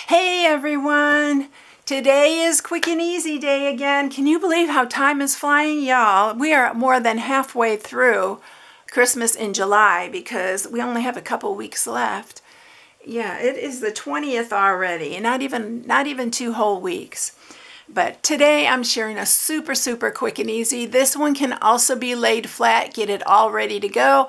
Hey everyone! Today is quick and easy day again. Can you believe how time is flying, y'all? We are more than halfway through Christmas in July because we only have a couple weeks left. Yeah, it is the 20th already, and not even 2 whole weeks. But today I'm sharing a super quick and easy. This one can also be laid flat. Get it all ready to go.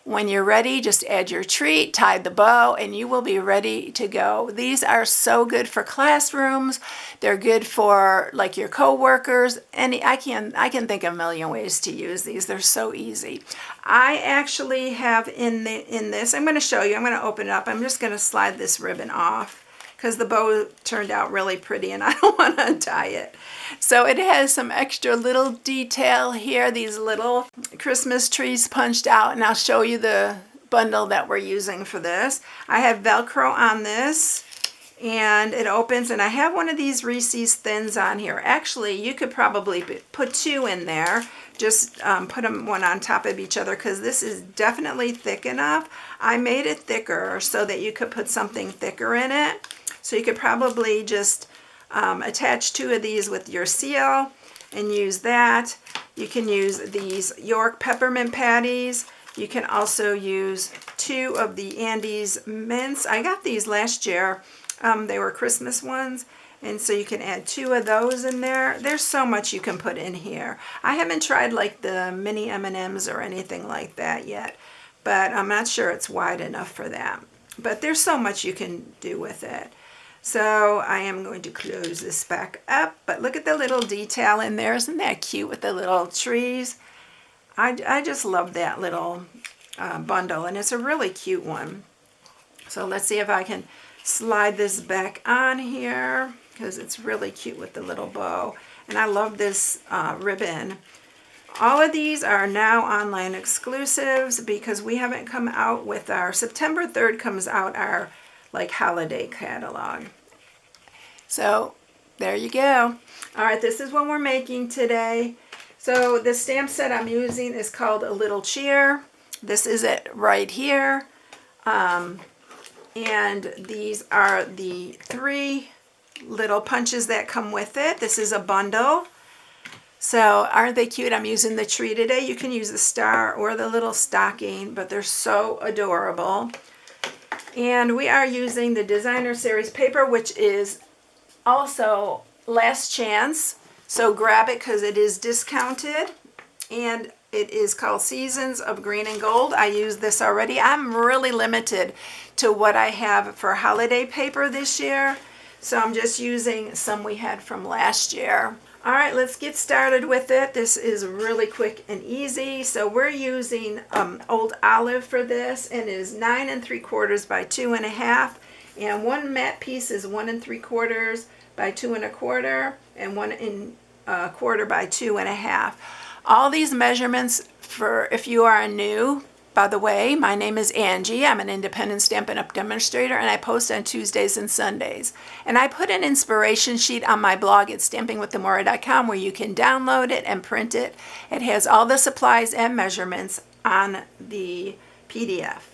When you're ready, just add your treat, tie the bow, and you will be ready to go. These are so good for classrooms. They're good for like your co-workers. I can think of a million ways to use these. They're so easy. I actually have in this, I'm going to show you. I'm going to open it up. I'm just going to slide this ribbon off because the bow turned out really pretty and I don't want to untie it. So it has some extra little detail here, these little Christmas trees punched out, and I'll show you the bundle that we're using for this. I have Velcro on this, and it opens, and I have one of these Reese's Thins on here. Actually, you could probably put 2 in there. Just put them one on top of each other because this is definitely thick enough. I made it thicker so that you could put something thicker in it. So you could probably just attach 2 of these with your seal and use that. You can use these York peppermint patties. You can also use 2 of the Andes mints. I got these last year. They were Christmas ones. And so you can add 2 of those in there. There's so much you can put in here. I haven't tried like the mini M&Ms or anything like that yet, but I'm not sure it's wide enough for that. But there's so much you can do with it. So I am going to close this back up, but look at the little detail in there. Isn't that cute with the little trees? I just love that little bundle, and it's a really cute one. So let's see if I can slide this back on here because it's really cute with the little bow. And I love this ribbon. All of these are now online exclusives because we haven't come out with our, September 3rd comes out our like holiday catalog. So there you go. All right, this is what we're making today. So the stamp set I'm using is called A Little Cheer. This is it right here. And these are the 3 little punches that come with it. This is a bundle. So aren't they cute? I'm using the tree today. You can use the star or the little stocking, but they're so adorable. And we are using the Designer Series paper, which is also last chance. So grab it because it is discounted. And it is called Seasons of Green and Gold. I used this already. I'm really limited to what I have for holiday paper this year. So I'm just using some we had from last year. All right, let's get started with it. This is really quick and easy. So we're using Old Olive for this, and it is 9 3/4 by 2 1/2. And one matte piece is 1 3/4 by 2 1/4, and 1 1/4 by 2 1/2. All these measurements for if you are new. By the way, my name is Angie. I'm an independent Stampin' Up! Demonstrator, and I post on Tuesdays and Sundays. And I put an inspiration sheet on my blog at StampingWithAmore.com where you can download it and print it. It has all the supplies and measurements on the PDF.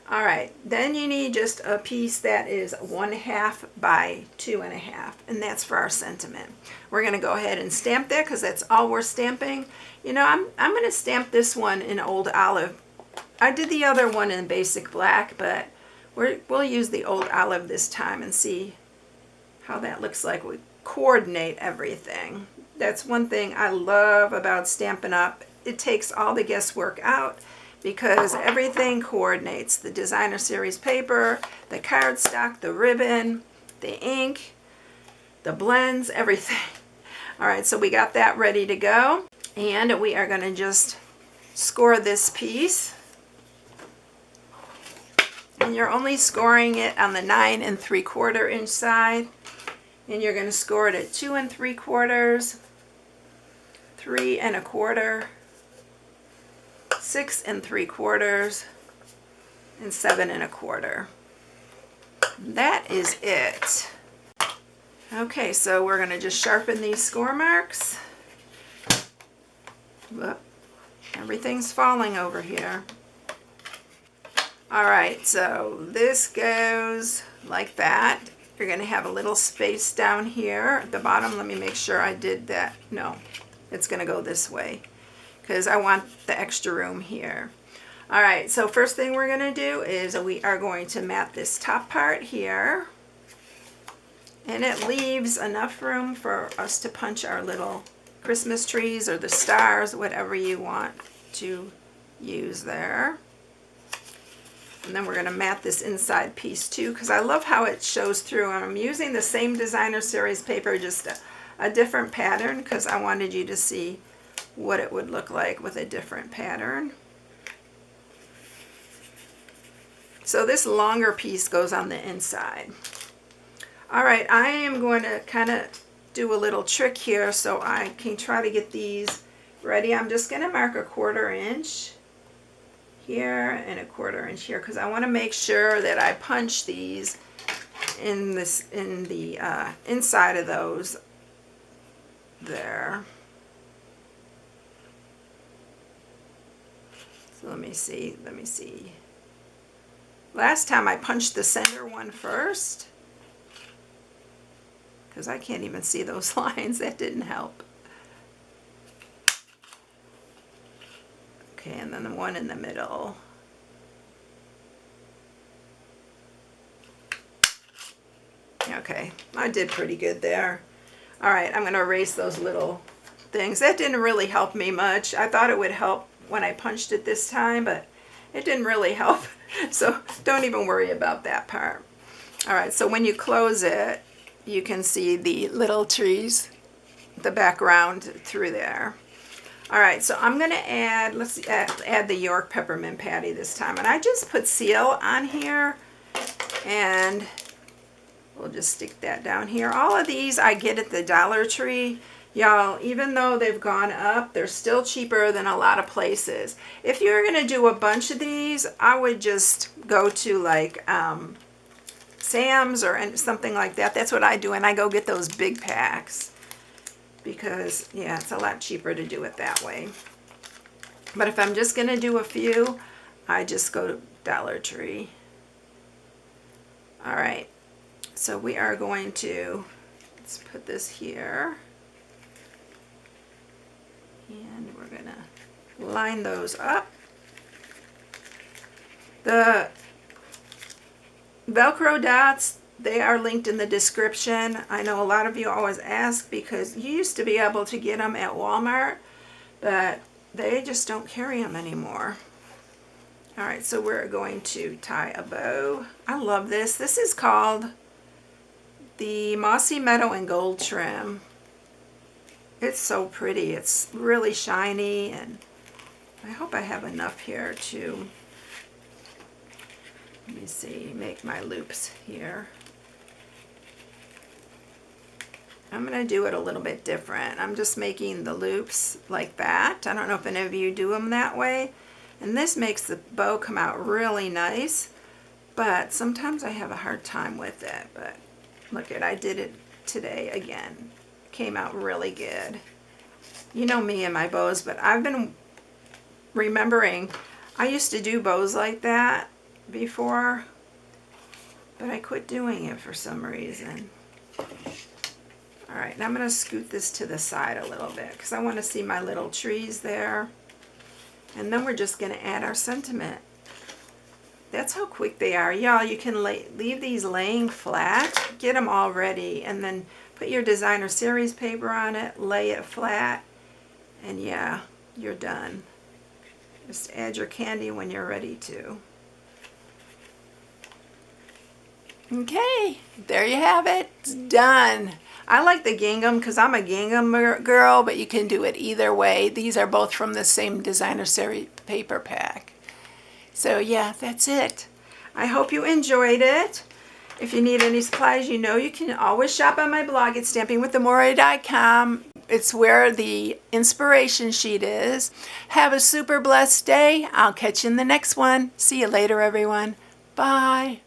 All right, then you need just a piece that is 1/2 by 2 1/2, and that's for our sentiment. We're going to go ahead and stamp that because that's all we're stamping. You know, I'm going to stamp this one in Old Olive. I did the other one in basic black, but we'll use the Old Olive this time and see how that looks like. We coordinate everything. That's one thing I love about Stampin' Up! It takes all the guesswork out because everything coordinates. The Designer Series paper, the cardstock, the ribbon, the ink, the blends, everything. All right, so we got that ready to go. And we are going to just score this piece. And you're only scoring it on the 9 3/4 inch side. And you're going to score it at 2 3/4, 3 1/4, 6 3/4, and 7 1/4. That is it. Okay, so we're going to just sharpen these score marks. Whoop. Everything's falling over here. All right, so this goes like that. you're going to have a little space down here at the bottom. Let me make sure I did that. No, it's going to go this way because I want the extra room here. All right, so first thing we're going to do is we are going to mat this top part here. And it leaves enough room for us to punch our little Christmas trees or the stars, whatever you want to use there. And then we're going to mat this inside piece too, because I love how it shows through. I'm using the same designer series paper, just a different pattern, because I wanted you to see what it would look like with a different pattern. So this longer piece goes on the inside. All right, I am going to kind of do a little trick here so I can try to get these ready. I'm just going to mark a 1/4 inch here and a 1/4 inch here because I want to make sure that I punch these in the inside of those there. So let me see. Last time I punched the center one first, because I can't even see those lines. That didn't help. Okay, and then the one in the middle. Okay, I did pretty good there. All right, I'm going to erase those little things. That didn't really help me much. I thought it would help when I punched it this time, but it didn't really help. So don't even worry about that part. All right, so when you close it, you can see the little trees, the background through there. All right, so I'm going to add, let's see, add the York Peppermint Patty this time. And I just put seal on here, and we'll just stick that down here. All of these I get at the Dollar Tree. Y'all, even though they've gone up, they're still cheaper than a lot of places. If you're going to do a bunch of these, I would just go to like Sam's or something like that. That's what I do, and I go get those big packs because, yeah, it's a lot cheaper to do it that way. But if I'm just going to do a few, I just go to Dollar Tree. All right, so we are going to, let's put this here. And we're going to line those up. The Velcro dots, they are linked in the description. I know a lot of you always ask because you used to be able to get them at Walmart, but they just don't carry them anymore. All right, so we're going to tie a bow. I love this. This is called the Mossy Meadow and Gold Trim. It's so pretty. It's really shiny, and I hope I have enough here to, let me see, make my loops here. I'm going to do it a little bit different. I'm just making the loops like that. I don't know if any of you do them that way. And this makes the bow come out really nice, but sometimes I have a hard time with it. But look I did it today again. Came out really good. You know me and my bows, but I've been remembering I used to do bows like that before, but I quit doing it for some reason. All right, now I'm going to scoot this to the side a little bit because I want to see my little trees there. And then we're just going to add our sentiment. That's how quick they are. Y'all, you can leave these laying flat, get them all ready, and then put your designer series paper on it, lay it flat, and yeah, you're done. Just add your candy when you're ready to. Okay, there you have it. It's done. I like the gingham because I'm a gingham girl, but you can do it either way. These are both from the same designer series paper pack. So yeah, that's it. I hope you enjoyed it. If you need any supplies, you know you can always shop on my blog at StampingWithAmore.com. It's where the inspiration sheet is. Have a super blessed day. I'll catch you in the next one. See you later, everyone. Bye.